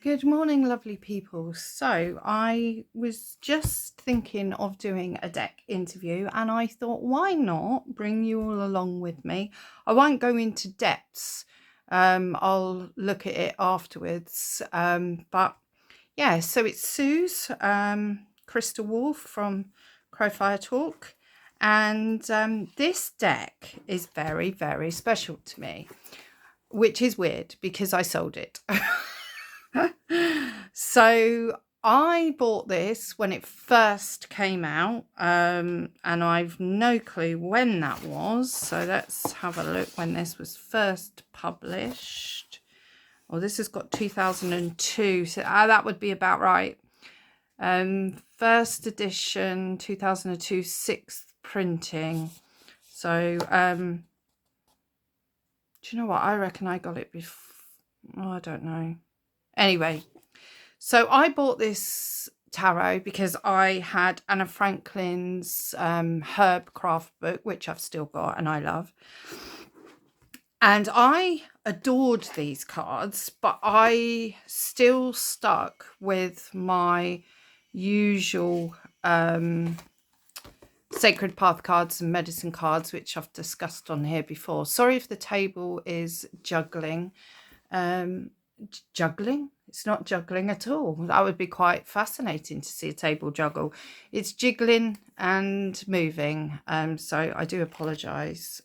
Good morning, lovely people. So I was just thinking of doing a deck interview and I thought, why not bring you all along with me? I won't go into depths. I'll look at it afterwards. But yeah, so it's Sue's Crystal Wolf from Crowfire Talk. And this deck is very, very special to me, which is weird because I sold it. So I bought this when it first came out, and I've no clue when that was. So let's have a look when this was first published. Oh, this has got 2002, so that would be about right. First edition, 2002, 6th printing. So, do you know what? I reckon I got it before. Oh, I don't know. Anyway, so I bought this tarot because I had Anna Franklin's herb craft book, which I've still got and I love. And I adored these cards, but I still stuck with my usual Sacred Path cards and medicine cards, which I've discussed on here before. Sorry if the table is juggling. Juggling? It's not juggling at all. That would be quite fascinating to see a table juggle. It's jiggling and moving. So I do apologise.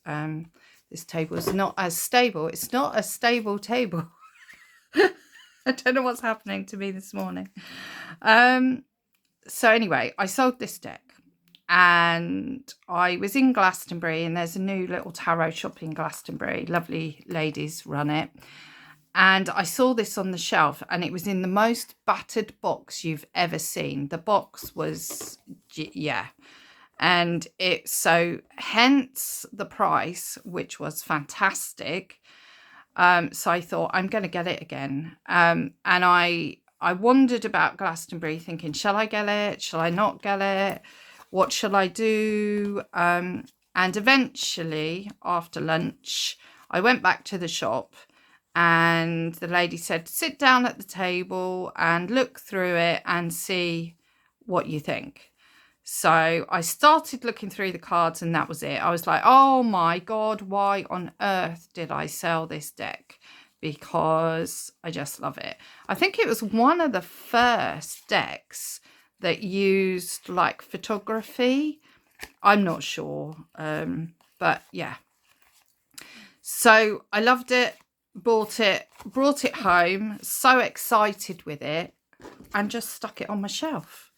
This table is not as stable. It's not a stable table. I don't know what's happening to me this morning. So anyway, I sold this deck. And I was in Glastonbury, and there's a new little tarot shop in Glastonbury. Lovely ladies run it. And I saw this on the shelf, and it was in the most battered box you've ever seen. The box was, yeah. And so hence the price, which was fantastic. So I thought, I'm going to get it again. And I wondered about Glastonbury thinking, shall I get it? Shall I not get it? What shall I do? And eventually, after lunch, I went back to the shop. And the lady said, sit down at the table and look through it and see what you think. So I started looking through the cards and that was it. I was like, oh my God, why on earth did I sell this deck? Because I just love it. I think it was one of the first decks that used like photography. I'm not sure. But yeah. So I loved it. Bought it, brought it home, so excited with it, and just stuck it on my shelf.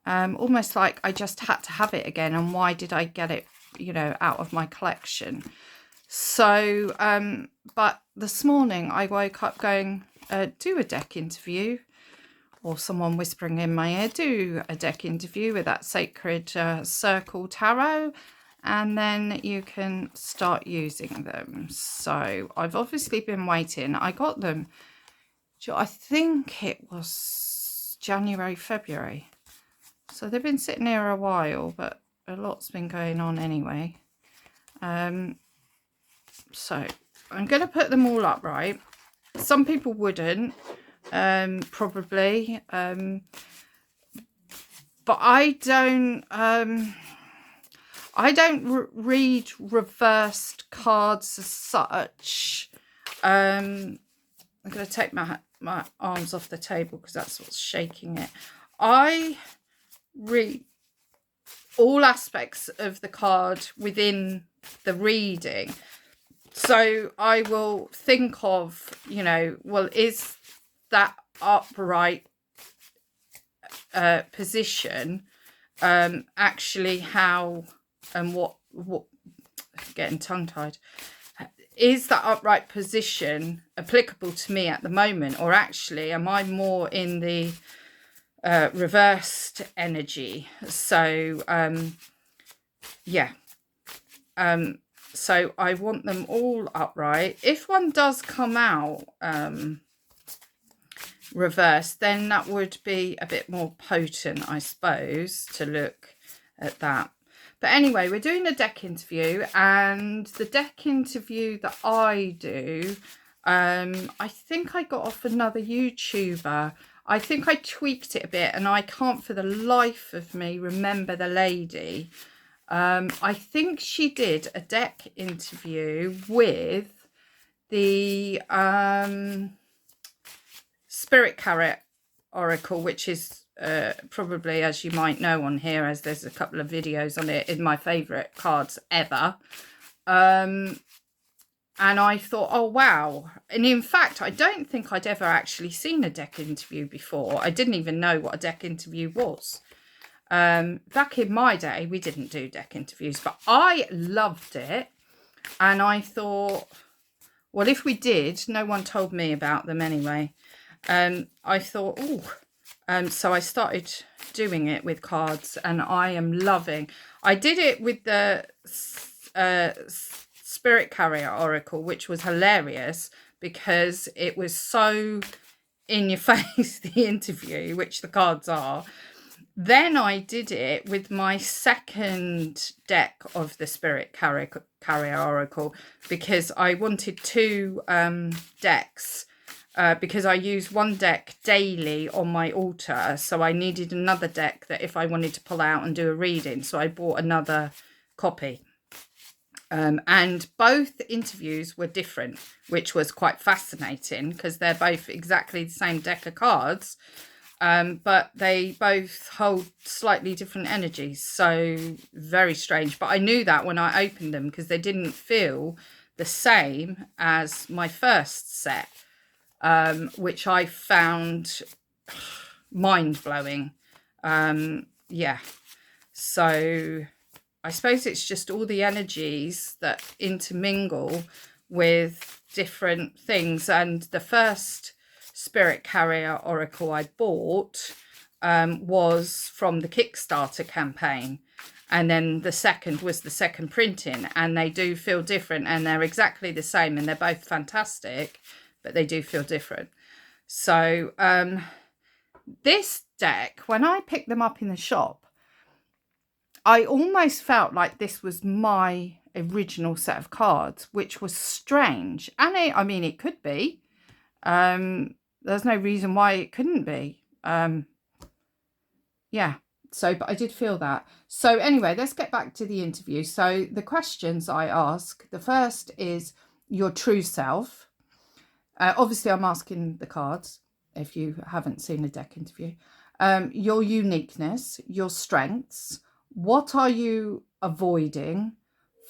Almost like I just had to have it again, and why did I get it, out of my collection? So, but this morning I woke up going, do a deck interview, or someone whispering in my ear, do a deck interview with that Sacred Circle Tarot, and then you can start using them. So I've obviously been waiting. I got them, I think it was January, February. So they've been sitting here a while, but a lot's been going on anyway. So I'm going to put them all up, right? Some people wouldn't, probably. But I don't... I don't read reversed cards as such. I'm going to take my arms off the table because that's what's shaking it. I read all aspects of the card within the reading. So I will think of, well, is that upright position actually how... and what getting tongue-tied, is that upright position applicable to me at the moment, or actually am I more in the reversed energy? So yeah, so I want them all upright. If one does come out reversed, then that would be a bit more potent, I suppose, to look at that. But anyway, we're doing a deck interview, and the deck interview that I do, I think I got off another YouTuber. I think I tweaked it a bit, and I can't for the life of me remember the lady. I think she did a deck interview with the Spirit Carrot Oracle, which is probably, as you might know on here, as there's a couple of videos on it, in my favourite cards ever. And I thought, oh, wow. And in fact, I don't think I'd ever actually seen a deck interview before. I didn't even know what a deck interview was. Back in my day, we didn't do deck interviews, but I loved it. And I thought, well, if we did, no one told me about them anyway. I thought, oh, so I started doing it with cards, and I am loving. I did it with the Spirit Carrier Oracle, which was hilarious because it was so in your face, the interview, which the cards are. Then I did it with my second deck of the Spirit Carrier Oracle because I wanted two decks because I use one deck daily on my altar. So I needed another deck that if I wanted to pull out and do a reading. So I bought another copy. And both interviews were different, which was quite fascinating because they're both exactly the same deck of cards. But they both hold slightly different energies. So very strange. But I knew that when I opened them because they didn't feel the same as my first set, which I found mind-blowing. Yeah. So I suppose it's just all the energies that intermingle with different things. And the first Spirit Carrier Oracle I bought was from the Kickstarter campaign, and then the second was the second printing, and they do feel different, and they're exactly the same, and they're both fantastic, but they do feel different. So this deck, when I picked them up in the shop, I almost felt like this was my original set of cards, which was strange. And I mean, it could be. There's no reason why it couldn't be. Yeah. So, but I did feel that. So anyway, let's get back to the interview. So the questions I ask, the first is your true self. Obviously, I'm asking the cards, if you haven't seen a deck interview. Your uniqueness, your strengths. What are you avoiding?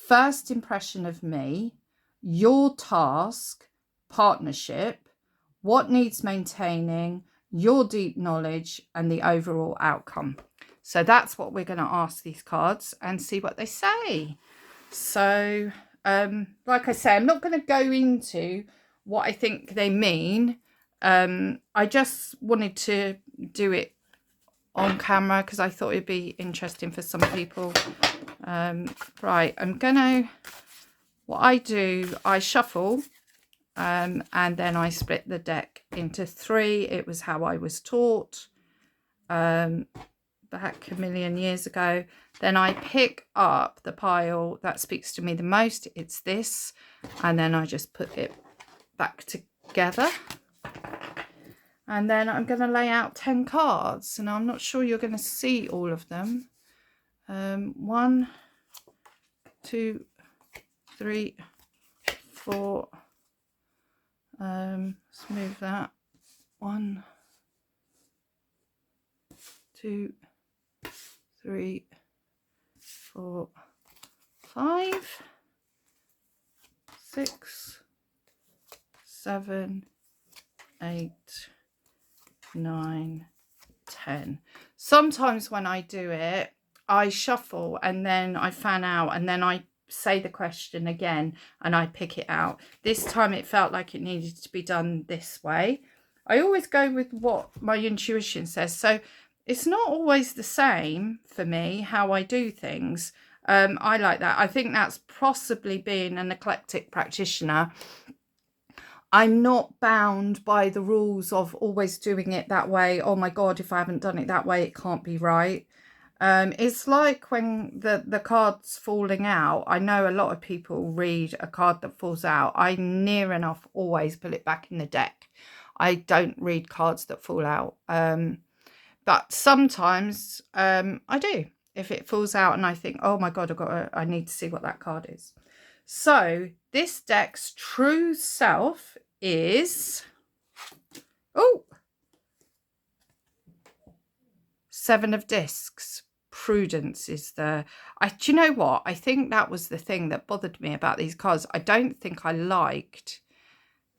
First impression of me, your task, partnership, what needs maintaining, your deep knowledge, and the overall outcome. So that's what we're going to ask these cards and see what they say. So, like I say, I'm not going to go into what I think they mean. I just wanted to do it on camera because I thought it'd be interesting for some people. Right, I'm gonna, what I do, I shuffle and then I split the deck into three. It was how I was taught back a million years ago. Then I pick up the pile that speaks to me the most. It's this, and then I just put it back together. And then I'm going to lay out 10 cards, and I'm not sure you're going to see all of them. 1, 2, 3, 4. Let's move that. 1, 2, 3, 4, 5, 6, 7, 8, 9, 10. Sometimes when I do it, I shuffle and then I fan out and then I say the question again and I pick it out. This time it felt like it needed to be done this way. I always go with what my intuition says. So it's not always the same for me how I do things. I like that. I think that's possibly being an eclectic practitioner. I'm not bound by the rules of always doing it that way. Oh my God, if I haven't done it that way, it can't be right. It's like when the card's falling out. I know a lot of people read a card that falls out. I near enough always put it back in the deck. I don't read cards that fall out. But sometimes I do. If it falls out and I think, oh my God, I need to see what that card is. So this deck's true self is, oh, Seven of Discs. Prudence is do you know what? I think that was the thing that bothered me about these cards. I don't think I liked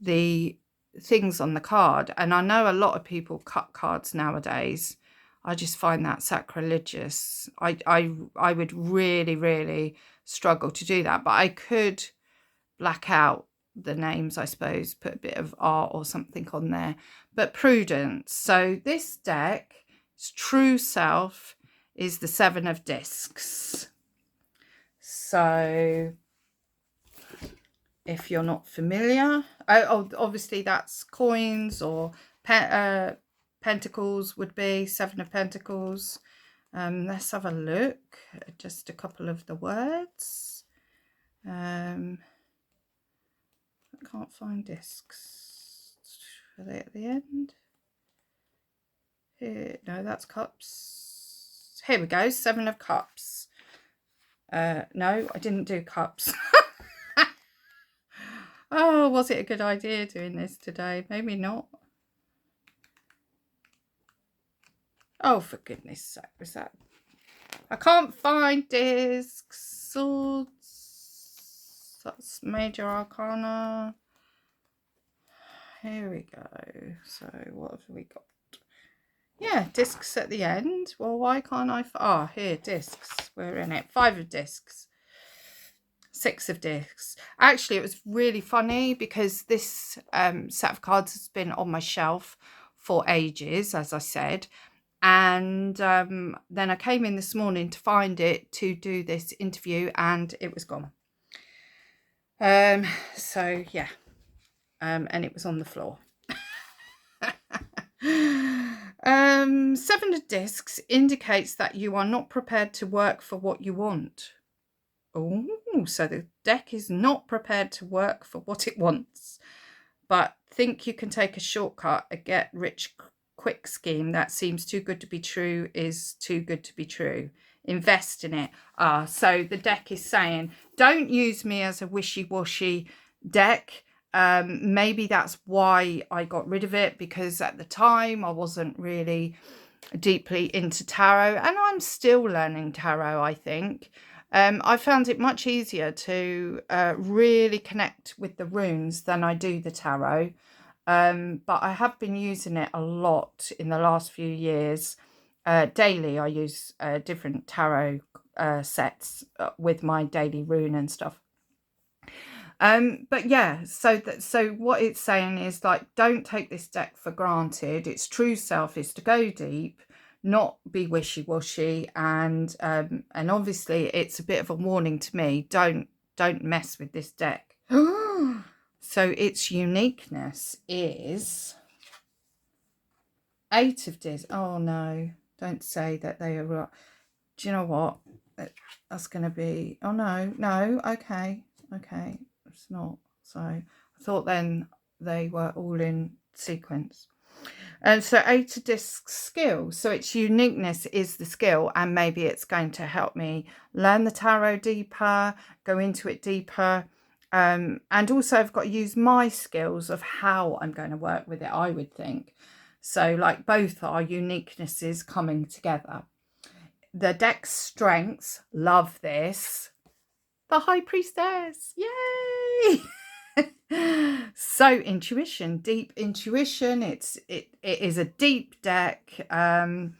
the things on the card. And I know a lot of people cut cards nowadays. I just find that sacrilegious. I would really, really struggle to do that. But I could black out the names, I suppose, put a bit of art or something on there. But Prudence. So this deck's true self is the Seven of Discs. So if you're not familiar, obviously that's coins, or pentacles would be Seven of Pentacles. Let's have a look at just a couple of the words. I can't find discs. Are they at the end? Here, no, that's cups. Here we go, Seven of Cups. No, I didn't do cups. Oh, was it a good idea doing this today? Maybe not. Oh, for goodness sake, was that? I can't find discs. Swords. That's Major Arcana. Here we go. So what have we got? Yeah, discs at the end. Well, why can't I? Here, discs. We're in it. 5 of discs. 6 of discs. Actually, it was really funny because this set of cards has been on my shelf for ages, as I said. And then I came in this morning to find it to do this interview, and it was gone. So yeah, and it was on the floor. 7 of discs indicates that you are not prepared to work for what you want. Oh, so the deck is not prepared to work for what it wants, but think you can take a shortcut, a get rich quick scheme that seems too good to be true is too good to be true. Invest in it. So the deck is saying, don't use me as a wishy-washy deck. Maybe that's why I got rid of it, because at the time I wasn't really deeply into tarot, and I'm still learning tarot, I think. I found it much easier to really connect with the runes than I do the tarot. But I have been using it a lot in the last few years. Daily, I use different tarot sets with my daily rune and stuff. But yeah, so what it's saying is, like, don't take this deck for granted. Its true self is to go deep, not be wishy-washy, and obviously it's a bit of a warning to me. Don't mess with this deck. So its uniqueness is 8 of discs. Oh no, don't say that they are. Do you know what? That's going to be. Oh no. Okay. It's not. So I thought then they were all in sequence. And so 8 of discs skill. So its uniqueness is the skill, and maybe it's going to help me learn the tarot deeper, go into it deeper. And also I've got to use my skills of how I'm going to work with it, I would think. So like both are uniquenesses coming together. The deck's strengths, love this. The High Priestess, yay! So intuition, deep intuition. It is a deep deck, and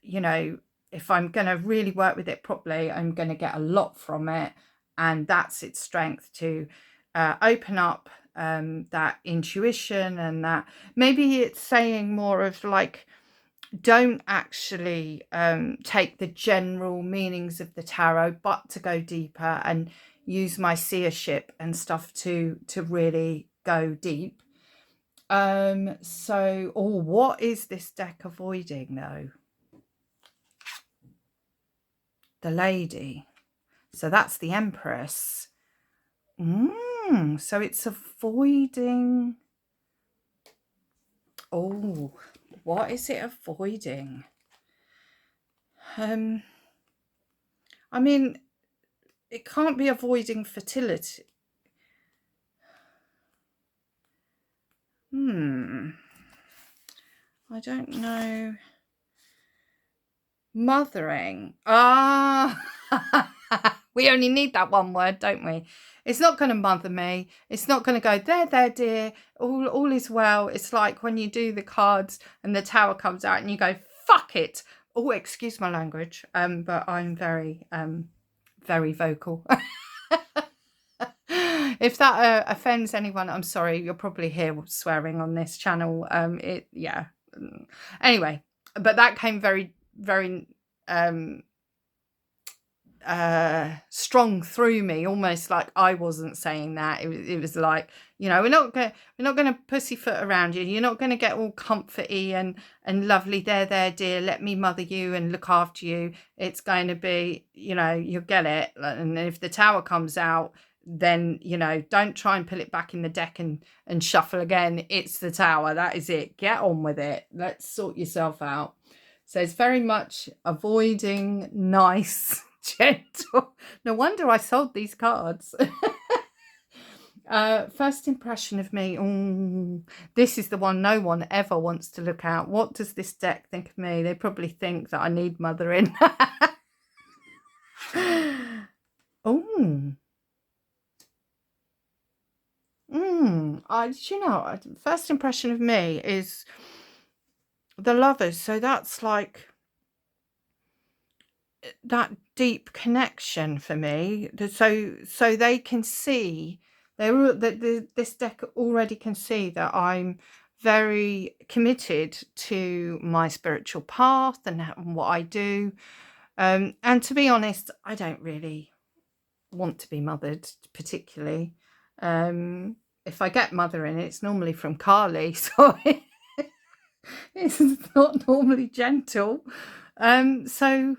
you know, if I'm going to really work with it properly, I'm going to get a lot from it, and that's its strength, to open up that intuition, and that maybe it's saying more of like, don't actually take the general meanings of the tarot, but to go deeper and use my seership and stuff to really go deep. So what is this deck avoiding though? the lady. So that's the Empress. So it's avoiding. Oh, what is it avoiding? I mean, it can't be avoiding fertility. I don't know. Mothering. We only need that one word, don't we? It's not going to mother me. It's not going to go, there, dear. All is well. It's like when you do the cards and the tower comes out and you go, fuck it. Oh, excuse my language. But I'm very, very vocal. If that offends anyone, I'm sorry. You'll probably hear swearing on this channel. Yeah. Anyway, but that came very, very strong through me, almost like I wasn't saying that. It was like, you know, we're not gonna pussyfoot around you. You're not gonna get all comforty and lovely. There, dear. Let me mother you and look after you. It's going to be, you know, you'll get it. And if the tower comes out, then, you know, don't try and pull it back in the deck and shuffle again. It's the tower. That is it. Get on with it. Let's sort yourself out. So it's very much avoiding, nice, gentle. No wonder I sold these cards. First impression of me. This is the one no one ever wants to look at. What does this deck think of me? They probably think that I need mothering. You know, first impression of me is the Lovers. So that's like that deep connection for me. So they can see, this deck already can see that I'm very committed to my spiritual path and what I do. And to be honest, I don't really want to be mothered particularly. If I get mothering, it's normally from Carly, so it's not normally gentle. So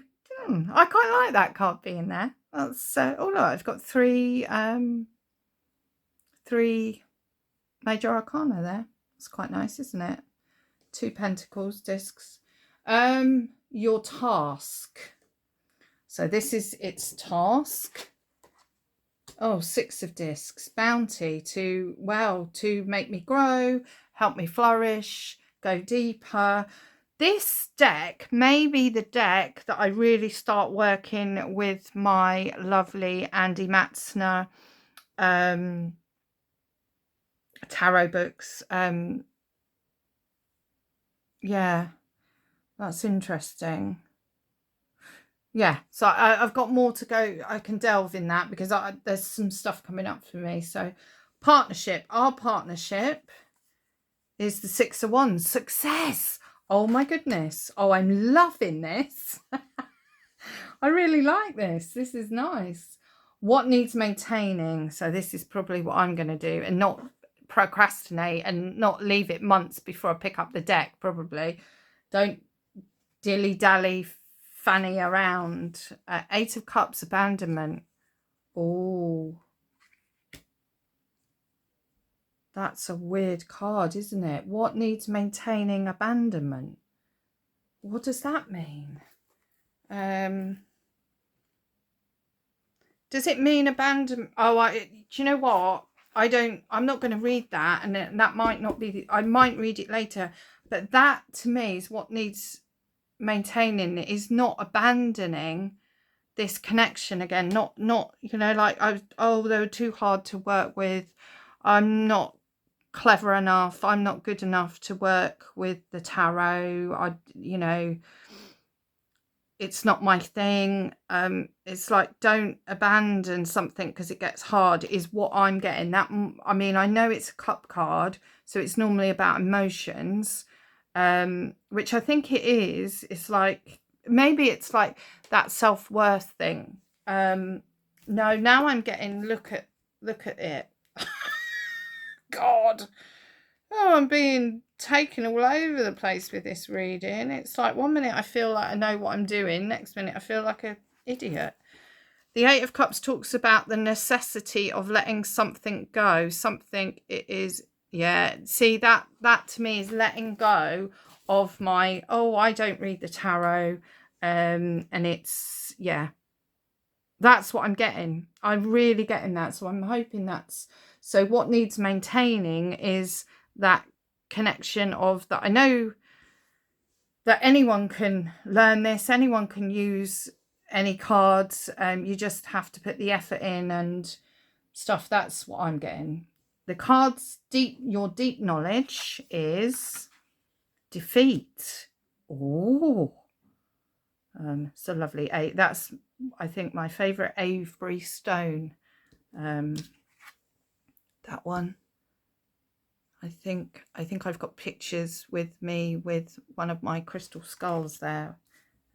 I quite like that card being there. That's oh look, I've got three major arcana there. It's quite nice, isn't it? 2 pentacles, discs. Your task. So this is its task. Oh, 6 of discs. Bounty to make me grow, help me flourish, go deeper. This deck may be the deck that I really start working with my lovely Andi Matzner tarot books. Yeah, that's interesting. Yeah, so I've got more to go. I can delve in that because there's some stuff coming up for me. So partnership. Our partnership is the 6 of Wands. Success. Oh my goodness. Oh, I'm loving this. I really like this. This is nice. What needs maintaining? So this is probably what I'm going to do, and not procrastinate and not leave it months before I pick up the deck. Probably don't dilly-dally, fanny around. 8 of Cups, abandonment. Oh, that's a weird card, isn't it? What needs maintaining? Abandonment. What does that mean? Does it mean abandon? Oh, do you know what? I'm not going to read that, and that might not be. I might read it later, but that to me is what needs maintaining. Is not abandoning this connection again. Not you know, like they were too hard to work with. I'm not clever enough. I'm not good enough to work with the tarot. You know, it's not my thing. It's like, don't abandon something because it gets hard, is what I'm getting. That, I mean, I know it's a cup card, so it's normally about emotions, which I think it is. It's like, maybe it's like that self-worth thing. No, now I'm getting, look at it. God. Oh, I'm being taken all over the place with this reading. It's like one minute I feel like I know what I'm doing. Next minute I feel like a idiot. The Eight of Cups talks about the necessity of letting something go. Something it is, yeah. See, that to me is letting go of my, oh, I don't read the tarot. And it's, yeah, that's what I'm getting. I'm really getting that. So I'm hoping that's, so what needs maintaining is that connection of that. I know that anyone can learn this, anyone can use any cards. You just have to put the effort in and stuff. That's what I'm getting. The cards, your deep knowledge is defeat. Oh, it's a lovely eight. That's, I think, my favorite Avebury stone. That one. I think I've got pictures with me with one of my crystal skulls there.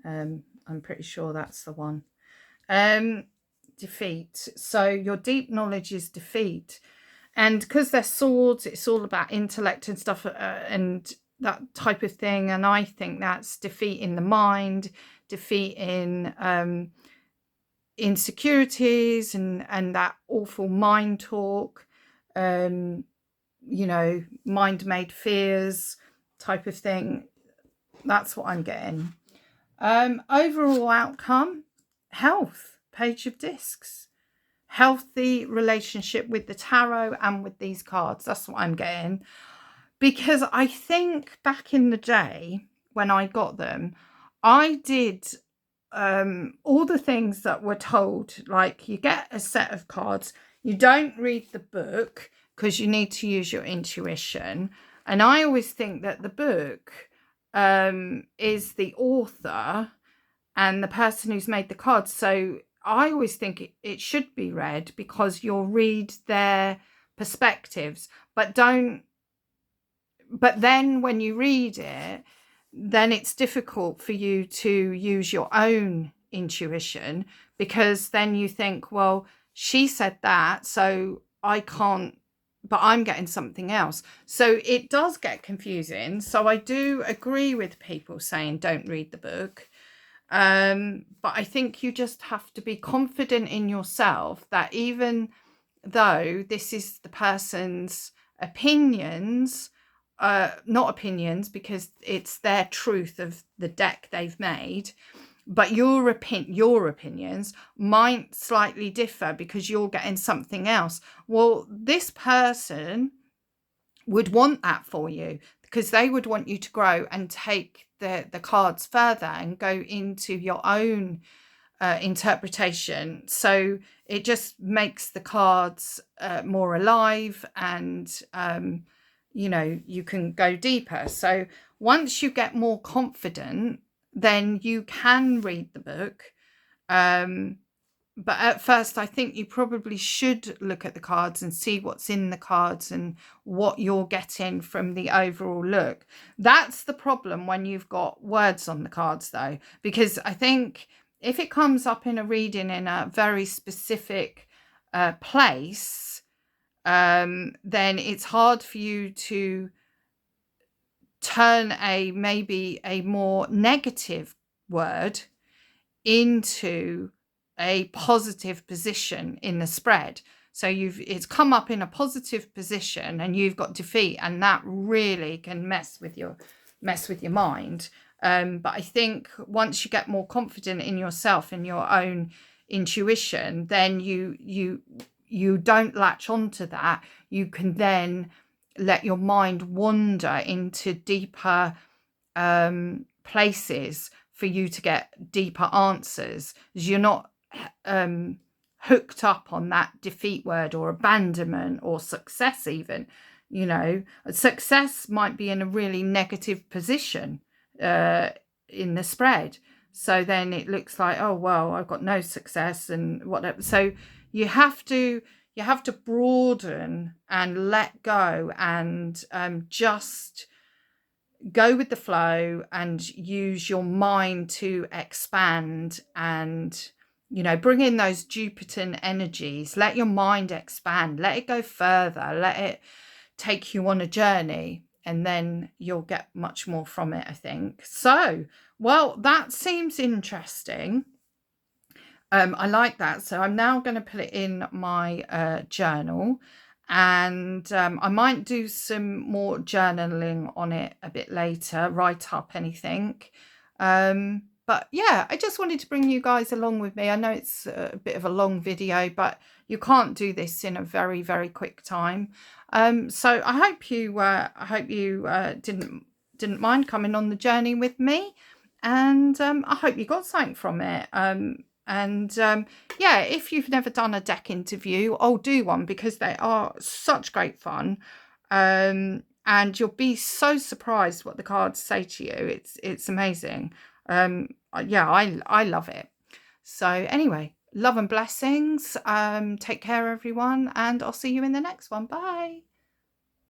I'm pretty sure that's the one. Defeat. So your deep knowledge is defeat. And because they're swords, it's all about intellect and stuff and that type of thing. And I think that's defeat in the mind, defeat in insecurities and that awful mind talk, you know, mind-made fears type of thing. That's what I'm getting. Overall outcome, health, Page of Discs. Healthy relationship with the tarot and with these cards. That's what I'm getting. Because I think back in the day when I got them, I did all the things that were told. Like, you get a set of cards, you don't read the book because you need to use your intuition. And I always think that the book is the author and the person who's made the cards. So I always think it should be read because you'll read their perspectives, but then when you read it, then it's difficult for you to use your own intuition, because then you think, well, she said that, so I can't, but I'm getting something else. So it does get confusing. So I do agree with people saying don't read the book. But I think you just have to be confident in yourself that even though this is the person's opinions, not opinions because it's their truth of the deck they've made, but your opinions might slightly differ because you're getting something else. Well, this person would want that for you because they would want you to grow and take the cards further and go into your own interpretation. So it just makes the cards more alive and you know, you can go deeper. So once you get more confident, then you can read the book. But at first, I think you probably should look at the cards and see what's in the cards and what you're getting from the overall look. That's the problem when you've got words on the cards, though, because I think if it comes up in a reading in a very specific place, then it's hard for you to turn maybe a more negative word into a positive position in the spread. So it's come up in a positive position and you've got defeat, and that really can mess with your mind. But I think once you get more confident in yourself and your own intuition, then you don't latch onto that. You can then let your mind wander into deeper places for you to get deeper answers. You're not hooked up on that defeat word or abandonment or success even. You know, success might be in a really negative position in the spread. So then it looks like, oh, well, I've got no success and whatever. So you have to broaden and let go and just go with the flow and use your mind to expand and, you know, bring in those Jupitan energies. Let your mind expand, let it go further, let it take you on a journey, and then you'll get much more from it, I think. So, well, that seems interesting. I like that. So I'm now going to put it in my journal, and I might do some more journaling on it a bit later, write up anything. But yeah, I just wanted to bring you guys along with me. I know it's a bit of a long video, but you can't do this in a very, very quick time. So I hope you didn't mind coming on the journey with me, and I hope you got something from it. Yeah, if you've never done a deck interview, I'll do one because they are such great fun. And you'll be so surprised what the cards say to you. It's amazing. Yeah, I love it. So anyway, love and blessings. Take care, everyone, and I'll see you in the next one. Bye.